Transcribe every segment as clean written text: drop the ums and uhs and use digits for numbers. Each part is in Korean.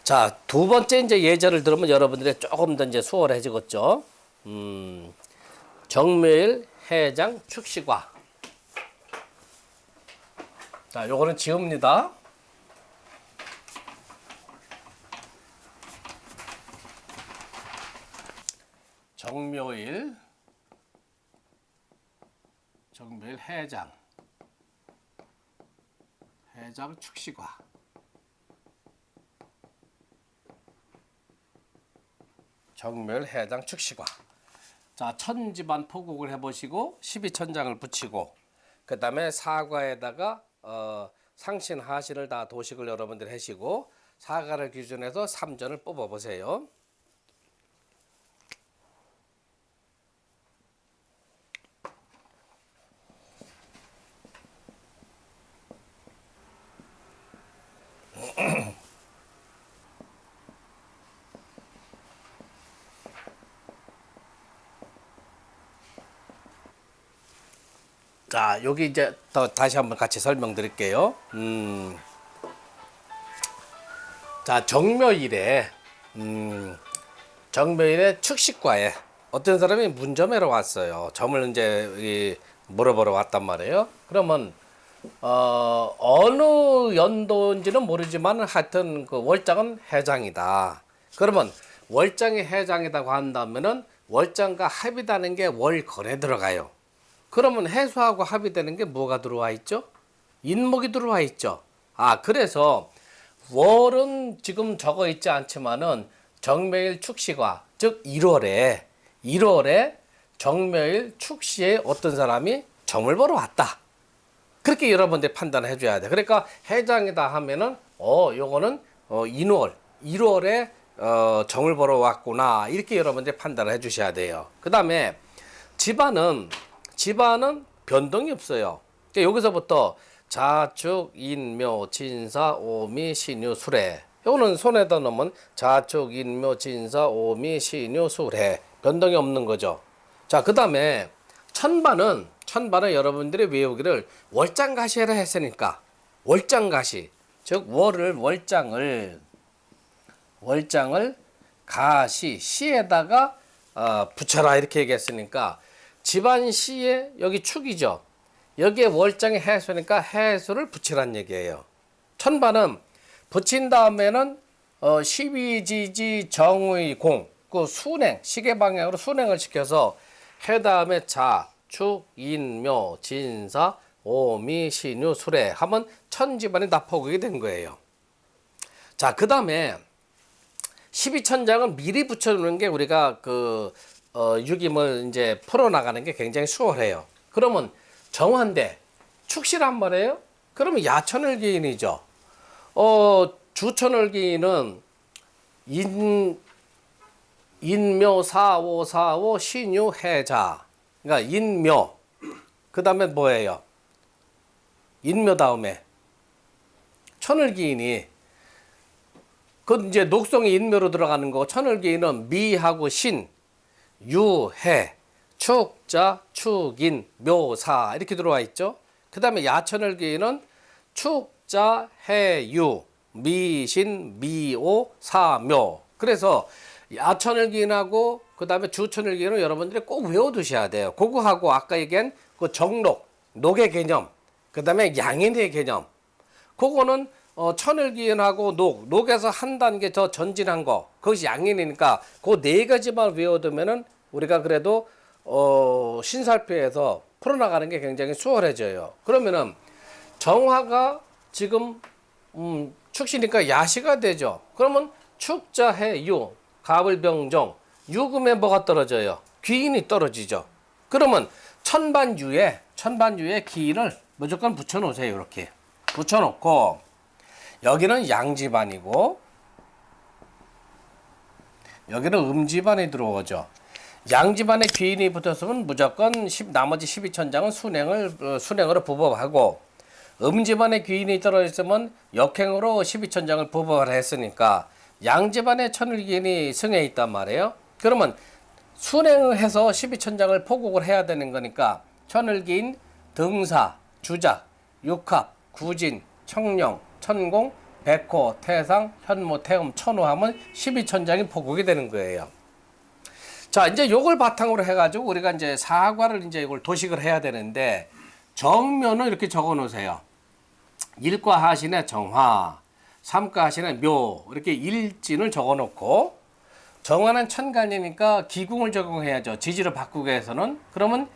자, 두 번째 이제 예절을 들으면 여러분들이 조금 더 이제 수월해지겠죠. 정묘일, 해장, 축시과. 자, 요거는 지읍니다. 정묘일, 해장, 축시과. 정묘일, 해장, 축시과. 자, 천지반 포국을 해보시고 12천장을 붙이고 그 다음에 사과에다가 상신, 하신을 다 도식을 여러분들 하시고 사과를 기준해서 삼전을 뽑아보세요. 자, 여기 이제 다시 한번 같이 설명드릴게요. 자, 정묘일에 축식과에 어떤 사람이 문점회로 왔어요. 점을 이제 물어보러 왔단 말이에요. 그러면 어느 연도인지는 모르지만 하여튼 그 월장은 해장이다. 그러면 월장이 해장이라고 한다면은 월장과 합이다는 게 월건에 들어가요. 그러면 해수하고 합의되는 게 뭐가 들어와 있죠? 인목이 들어와 있죠. 아, 그래서 월은 지금 적어 있지 않지만은 정묘일 축시과, 즉 1월에 정묘일 축시에 어떤 사람이 점을 보러 왔다. 그렇게 여러분들 판단을 해줘야 돼. 그러니까 해장이다 하면은 요거는 1월에 정을 보러 왔구나. 이렇게 여러분들 판단을 해주셔야 돼요. 그 다음에 집안은 변동이 없어요. 그러니까 여기서부터 자축, 인묘, 진사, 오미, 신유, 수래. 이거는 손에다 넣으면 자축, 인묘, 진사, 오미, 신유, 수래. 변동이 없는 거죠. 자, 그 다음에 천반은 여러분들이 외우기를 월장가시라 했으니까 월장가시, 즉 월장을 가시, 시에다가 붙여라 이렇게 얘기했으니까 집안 시에 여기 축이죠. 여기에 월장에 해수니까 해수를 붙이란 얘기예요. 천반은 붙인 다음에는 12지지 정의공, 그 순행, 시계 방향으로 순행을 시켜서 해 다음에 자, 축, 인묘, 진사, 오미, 신유, 수래 하면 천집안이 다 포국이 된 거예요. 자, 그 다음에 12천장은 미리 붙여놓는 게 우리가 유김을 이제 풀어나가는 게 굉장히 수월해요. 그러면 정환대, 축시란 말이에요? 그러면 야천을기인이죠. 주천을기인은 인묘, 사오, 신유, 해자. 그러니까 인묘. 그 다음에 뭐예요? 인묘 다음에 천을기인이 그 이제 녹성이 인묘로 들어가는 거고 천을기인은 미하고 신, 유, 해, 축자, 축인, 묘사 이렇게 들어와 있죠. 그 다음에 야천을기인은 축자, 해, 유, 미신, 미오, 사, 묘. 그래서 야천을기인하고 그 다음에 주천을기인은 여러분들이 꼭 외워두셔야 돼요. 그거하고 아까 얘기한 그 정록, 녹의 개념, 그 다음에 양인의 개념. 그거는 천을기인하고 녹에서 한 단계 더 전진한 거, 그것이 양인이니까 그 네 가지만 외워두면은 우리가 그래도 신살표에서 풀어나가는 게 굉장히 수월해져요. 그러면은 정화가 지금 축시니까 야시가 되죠. 그러면 축자해유, 갑을병정, 유금에 뭐가 떨어져요? 귀인이 떨어지죠. 그러면 천반유에 기인을 무조건 붙여놓으세요. 이렇게 붙여놓고 여기는 양집안이고 여기는 음집안이 들어오죠. 양집안에 귀인이 붙었으면 무조건 나머지 12천장은 순행으로 부법하고 음집안에 귀인이 떨어졌으면 역행으로 12천장을 부법을 했으니까 양집안에 천을기인이 승해 있단 말이에요. 그러면 순행을 해서 12천장을 포국을 해야 되는 거니까 천을기인, 등사, 주작, 육합, 구진, 청령, 천공, 백호, 태상, 현모, 태음, 천호 하면 12천장이 포국이 되는 거예요. 자, 이제 요걸 바탕으로 해가지고 우리가 이제 사과를 이제 이걸 도식을 해야 되는데 정묘는 이렇게 적어 놓으세요. 일과 하신의 정화, 삼과 하신의 묘 이렇게 일진을 적어 놓고 정화는 천간이니까 기궁을 적용해야죠. 지지를 바꾸기 위해서는. 그러면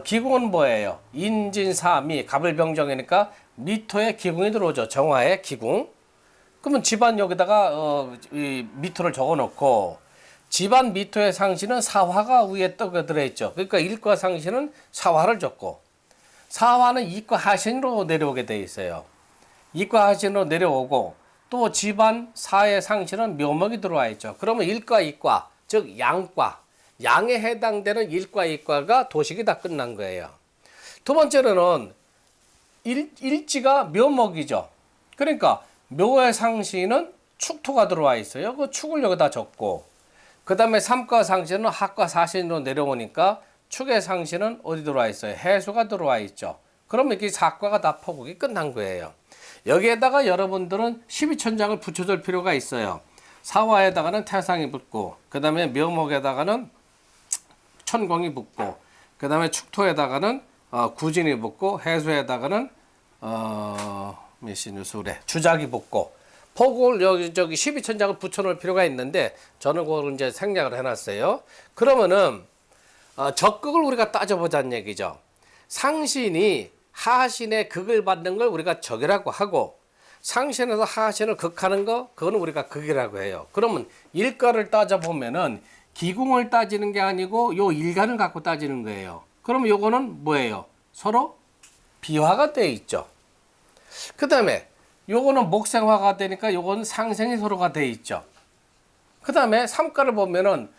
기궁은 뭐예요? 인진사미 갑을병정이니까 미토에 기궁이 들어오죠. 정화에 기궁. 그러면 집안 여기다가 이 미토를 적어 놓고 집안 미토의 상신은 사화가 위에 떠 들어있죠. 그러니까 일과 상신은 사화를 적고 사화는 이과 하신으로 내려오게 돼 있어요. 이과 하신으로 내려오고 또 집안 사의 상신은 묘목이 들어와 있죠. 그러면 일과 이과 즉 양과 양에 해당되는 일과 이과가 도식이 다 끝난 거예요. 두 번째로는 일지가 묘목이죠. 그러니까 묘의 상신은 축토가 들어와 있어요. 그 축을 여기다 적고 그 다음에 삼과 상신은 합과 사신으로 내려오니까 축의 상신은 어디 들어와 있어요? 해수가 들어와 있죠. 그러면 이게 사과가 다 포국이 끝난 거예요. 여기에다가 여러분들은 12천장을 붙여줄 필요가 있어요. 사화에다가는 태상이 붙고 그 다음에 묘목에다가는 천공이 붙고 그 다음에 축토에다가는 구진이 붙고 해수에다가는 몇시누수래 주작이 붙고 포국을 여기 12천장을 붙여놓을 필요가 있는데 저는 그걸 이제 생략을 해놨어요. 그러면은 적극을 우리가 따져보자는 얘기죠. 상신이 하신의 극을 받는 걸 우리가 적이라고 하고 상신에서 하신을 극하는 거 그거는 우리가 극이라고 해요. 그러면 일가를 따져보면은 기궁을 따지는 게 아니고 요 일간을 갖고 따지는 거예요. 그러면 요거는 뭐예요? 서로 비화가 돼 있죠. 그 다음에 요거는 목생화가 되니까 요건 상생이 서로가 돼 있죠. 그 다음에 삼가를 보면은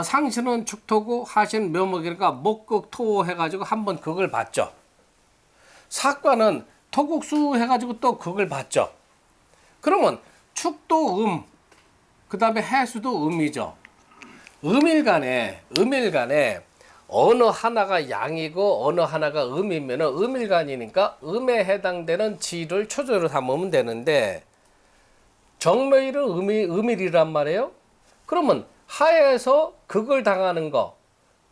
상신은 축토고 하신 묘목이니까 목극 토 해가지고 한번 극을 봤죠. 사과는 토국수 해가지고 또 극을 봤죠. 그러면 축도 그 다음에 해수도 음이죠. 음일간에 어느 하나가 양이고 어느 하나가 음이면은 음일간이니까 음에 해당되는 지를 초조로 삼으면 되는데 정묘일은 음일이란 말이에요. 그러면 하에서 극을 당하는 거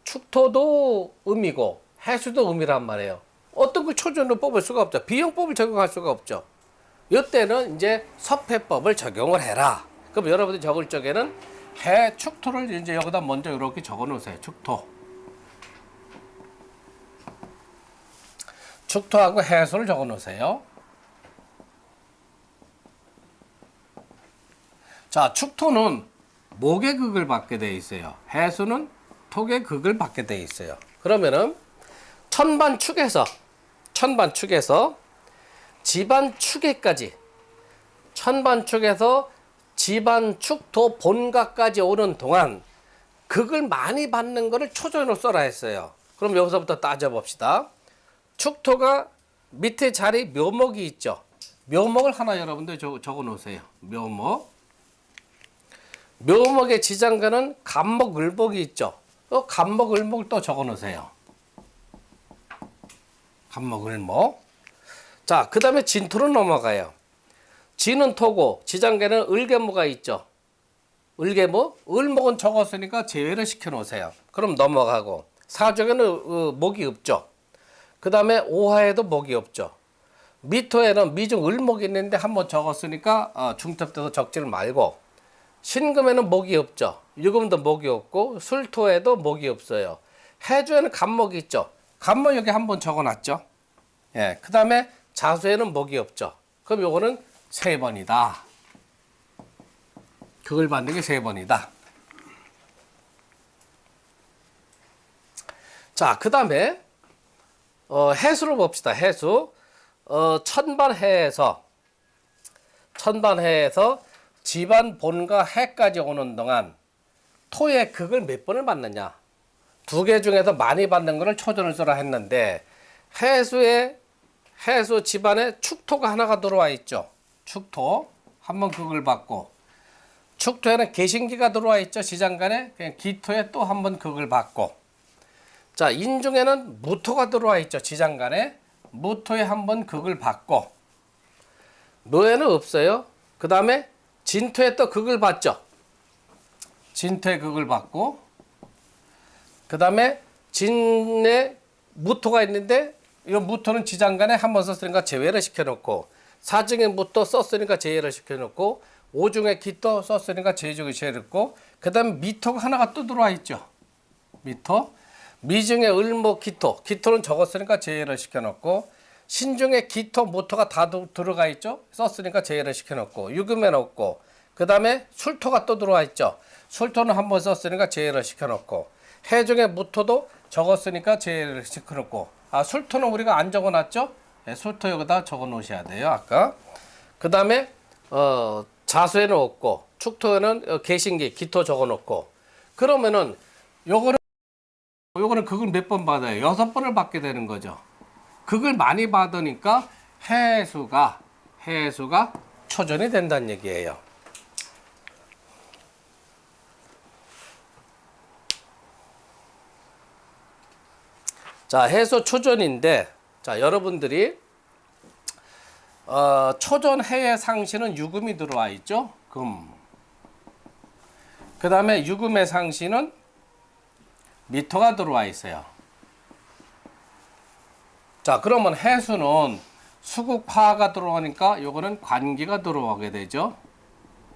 축토도 음이고 해수도 음이란 말이에요. 어떤 그 초전으로 뽑을 수가 없죠. 비용법을 적용할 수가 없죠. 이때는 이제 섭해법을 적용을 해라. 그럼 여러분들이 적을 적에는 해 축토를 이제 여기다 먼저 이렇게 적어 놓으세요. 축토하고 해수를 적어 놓으세요. 자, 축토는 목의 극을 받게 돼 있어요. 해수는 톡의 극을 받게 돼 있어요. 그러면은 천반축에서 집안축에까지 천반축에서 집안축토 본가까지 오는 동안 극을 많이 받는 거를 초전으로 써라 했어요. 그럼 여기서부터 따져봅시다. 축토가 밑에 자리 묘목이 있죠. 묘목을 하나 여러분들 적어 놓으세요. 묘목의 지장간은 간목, 을목이 있죠. 간목, 을목을 또 적어 놓으세요. 간목, 을목. 자, 그 다음에 진토로 넘어가요. 진은 토고, 지장간에는 을계모가 있죠. 을계모, 을목은 적었으니까 제외를 시켜 놓으세요. 그럼 넘어가고, 사족에는 목이 없죠. 그 다음에 오화에도 목이 없죠. 미토에는 미중 을목이 있는데 한번 적었으니까 중첩돼서 적지를 말고, 신금에는 목이 없죠. 유금도 목이 없고 술토에도 목이 없어요. 해주에는 간목이 있죠. 간목 여기 한번 적어놨죠. 예, 그 다음에 자수에는 목이 없죠. 그럼 요거는 3번이다. 그걸 받는 게 3번이다. 자, 그 다음에 해수를 봅시다. 해수. 천반해에서 집안 본과 해까지 오는 동안 토의 극을 몇 번을 받느냐. 2개 중에서 많이 받는 거를 초전을 써라 했는데 해수 집안에 축토가 하나가 들어와 있죠. 축토 한번 극을 받고 축토에는 개신기가 들어와 있죠. 지장간에 기토에 또 한번 극을 받고 자 인중에는 무토가 들어와 있죠. 지장간에 무토에 한번 극을 받고 묘에는 없어요. 그 다음에 진토에 또 극을 받죠. 진토에 극을 받고, 그 다음에 진에 무토가 있는데, 이 무토는 지장간에 한 번 썼으니까 제외를 시켜놓고, 사중에 무토 썼으니까 제외를 시켜놓고, 오중에 기토 썼으니까 제중에 제외했고, 그 다음에 미토가 하나가 또 들어와 있죠. 미토. 미중에 을목 기토. 기토는 적었으니까 제외를 시켜놓고, 신중에 기토 무토가 다 들어가 있죠. 썼으니까 제외를 시켜놓고, 유금에 넣고, 그 다음에 술토가 또 들어와 있죠. 술토는 한 번 썼으니까 제외를 시켜놓고, 해중에 무토도 적었으니까 제외를 시켜놓고, 술토는 우리가 안 적어놨죠. 네, 술토 여기다 적어 놓으셔야 돼요. 아까. 그 다음에 자수에는 없고, 축토에는 개신기 기토 적어 놓고, 그러면은 요거는 극을 몇 번 받아요? 6번을 받게 되는 거죠. 극을 많이 받으니까 해수가 초전이 된다는 얘기예요. 자, 해수 초전인데, 자, 여러분들이 초전 해의 상시는 유금이 들어와 있죠. 금. 그 다음에 유금의 상시는 미토가 들어와 있어요. 자, 그러면 해수는 수국화가 들어오니까 요거는 관기가 들어오게 되죠.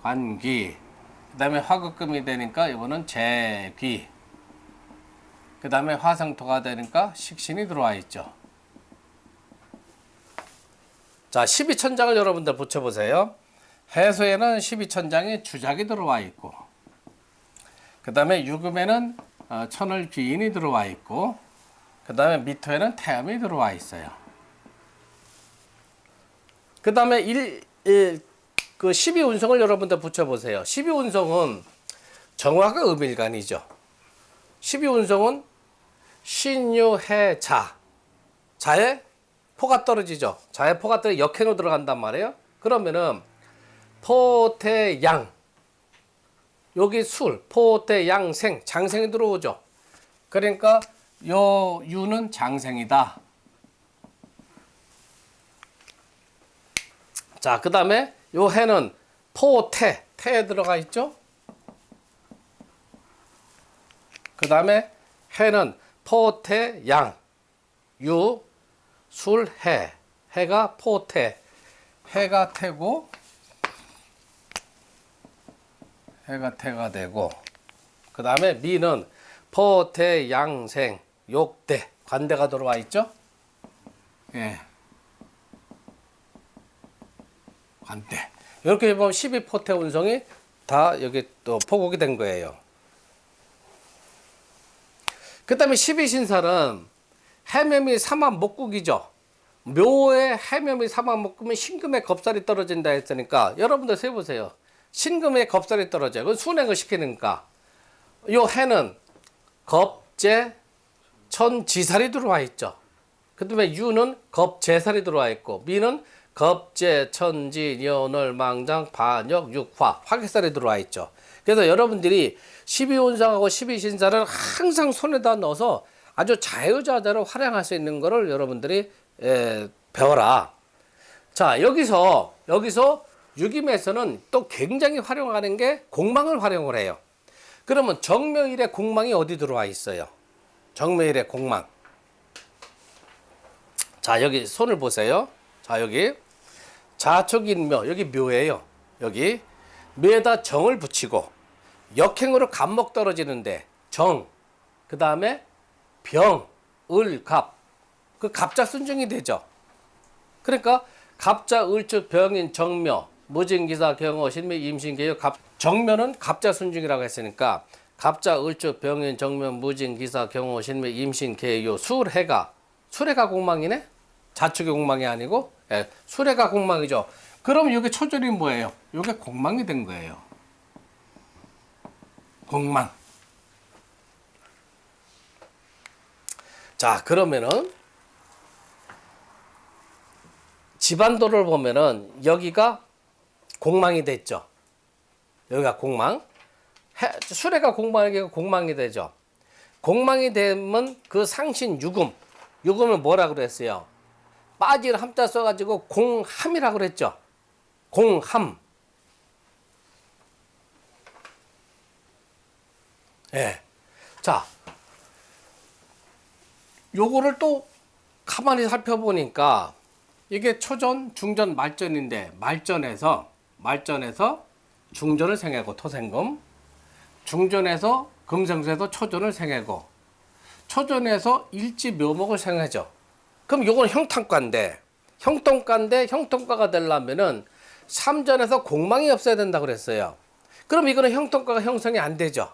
관기. 그 다음에 화극금이 되니까 이거는 재귀. 그 다음에 화성토가 되니까 식신이 들어와 있죠. 자, 12천장을 여러분들 붙여보세요. 해수에는 12천장에 주작이 들어와 있고, 그 다음에 유금에는 천을 귀인이 들어와 있고, 그 다음에 미토에는 태음이 들어와 있어요. 그 다음에 12운성을 여러분들 붙여보세요. 12운성은 정화가 음일간이죠. 12운성은 신유해자. 자에 포가 떨어지죠. 자에 포가 떨어져 역행으로 들어간단 말이에요. 그러면은 포태양. 여기 술, 포태양생, 장생이 들어오죠. 그러니까 요 유는 장생이다. 자, 그 다음에 요 해는 포태, 태에 들어가 있죠. 그 다음에 해는 포태양, 유, 술, 해. 해가 포태, 해가 태고, 해가 태가 되고, 그 다음에 미는 포태양생, 욕대, 관대가 들어와 있죠. 예. 관대. 이렇게 보면 12포태 운성이 다 여기 또 포곡이 된 거예요. 그 다음에 12신살은 해묘미 삼합목국이죠. 묘에 해묘미 삼합목국이면 신금의 겁살이 떨어진다 했으니까 여러분들 세보세요. 신금의 겁살이 떨어져요. 그건 순행을 시키니까. 요 해는 겁재, 천지살이 들어와 있죠. 그 다음에 유는 겁재살이 들어와 있고, 미는 겁재, 천지, 연월, 망장, 반역, 육화, 화개살이 들어와 있죠. 그래서 여러분들이 12운상하고 12신살을 항상 손에다 넣어서 아주 자유자재로 활용할 수 있는 거를 여러분들이 배워라. 자, 여기서 유김에서는 또 굉장히 활용하는 게 공망을 활용을 해요. 그러면 정묘일에 공망이 어디 들어와 있어요? 정묘일에 공망. 자, 여기 손을 보세요. 자, 여기 자축인묘, 여기 묘예요. 여기 묘에다 정을 붙이고 역행으로 갑목 떨어지는데 정, 그 다음에 병, 을, 갑. 그 갑자순증이 되죠. 그러니까 갑자, 을축, 병인, 정묘, 무진기사, 경호, 신묘, 임신계요, 정묘는 갑자순증이라고 했으니까 갑자, 을축, 병인, 정묘, 무진기사, 경호, 신묘, 임신계요, 술해가 공망이네? 자축의 공망이 아니고 술해가 공망이죠. 그럼 이게 초절이 뭐예요? 이게 공망이 된 거예요. 공망. 자, 그러면은 집안도를 보면은 여기가 공망이 됐죠. 여기가 공망. 수레가 공망이 되죠. 공망이 되면 그 상신 유금을 뭐라 그랬어요? 빠질 함자 써가지고 공함이라고 그랬죠. 공함. 예. 자, 요거를 또 가만히 살펴보니까 이게 초전, 중전, 말전인데 말전에서 중전을 생하고 토생금, 중전에서 금생수에서 초전을 생하고 초전에서 일지 묘목을 생하죠. 그럼 요건 형탕가인데 형통가가 되려면은 삼전에서 공망이 없어야 된다 그랬어요. 그럼 이거는 형통가가 형성이 안 되죠.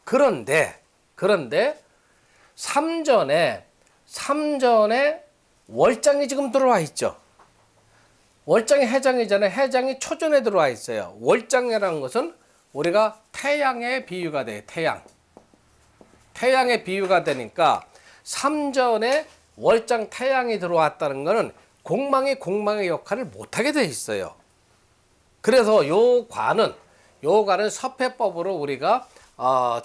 그런데 삼전에 월장이 지금 들어와 있죠. 월장이 해장이잖아요. 해장이 초전에 들어와 있어요. 월장이라는 것은 우리가 태양의 비유가 돼요. 태양의 비유가 되니까 삼전에 월장 태양이 들어왔다는 것은 공망의 역할을 못하게 돼 있어요. 그래서 요 관은 섭해법으로 우리가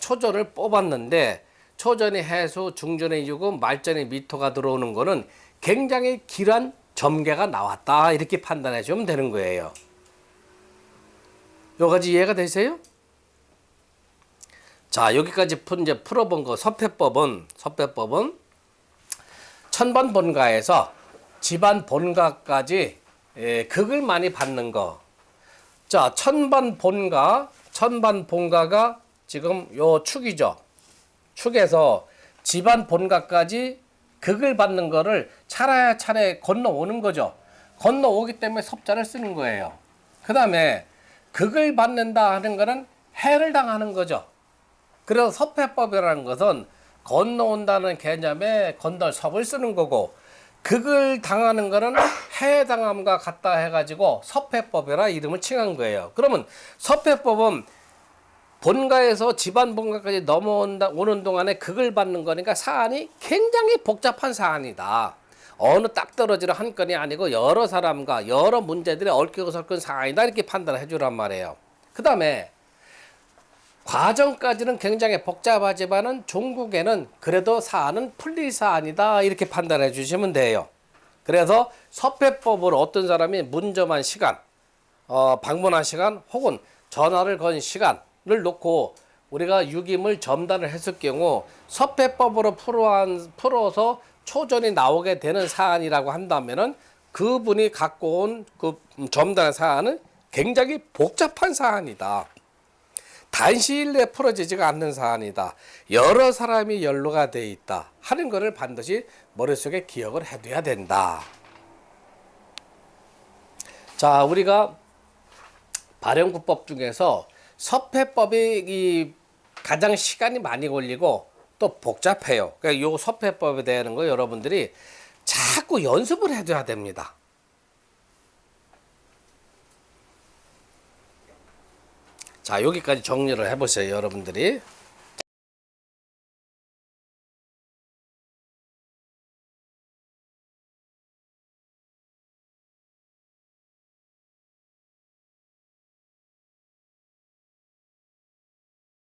초전을 뽑았는데 초전이 해수, 중전이 유금, 말전이 미토가 들어오는 거는 굉장히 길한 점괘가 나왔다 이렇게 판단해 주면 되는 거예요. 요 가지 이해가 되세요? 자, 여기까지 이제 풀어본 거 섭해법은 천반 본가에서 집안 본가까지 극을 많이 받는 거. 자, 천반 본가가 지금 요 축이죠. 축에서 집안 본가까지 극을 받는 거를 차례 건너오는 거죠. 건너오기 때문에 섭자를 쓰는 거예요. 그 다음에 극을 받는다 하는 거는 해를 당하는 거죠. 그래서 섭해법이라는 것은 건너온다는 개념에 건널섭을 쓰는 거고 극을 당하는 거는 해당함과 같다 해가지고 섭해법이라 이름을 칭한 거예요. 그러면 섭해법은 본가에서 집안 본가까지 오는 동안에 극을 받는 거니까 사안이 굉장히 복잡한 사안이다. 어느 딱 떨어지는 한 건이 아니고 여러 사람과 여러 문제들이 얽히고 설킨 사안이다 이렇게 판단을 해주란 말이에요. 그 다음에 과정까지는 굉장히 복잡하지만은 종국에는 그래도 사안은 풀릴 사안이다 이렇게 판단해 주시면 돼요. 그래서 섭해법으로 어떤 사람이 문점한 시간, 방문한 시간 혹은 전화를 건 시간을 놓고 우리가 유김을 점단을 했을 경우 섭해법으로 풀어서 초전이 나오게 되는 사안이라고 한다면은 그분이 갖고 온 그 점단 사안은 굉장히 복잡한 사안이다. 단시일 내에 풀어지지가 않는 사안이다. 여러 사람이 연루가 돼 있다 하는 것을 반드시 머릿속에 기억을 해둬야 된다. 자, 우리가 발현구법 중에서 섭해법이 가장 시간이 많이 걸리고 또 복잡해요. 그러니까 요 섭해법에 대한 거 여러분들이 자꾸 연습을 해줘야 됩니다. 자, 여기까지 정리를 해보세요, 여러분들이.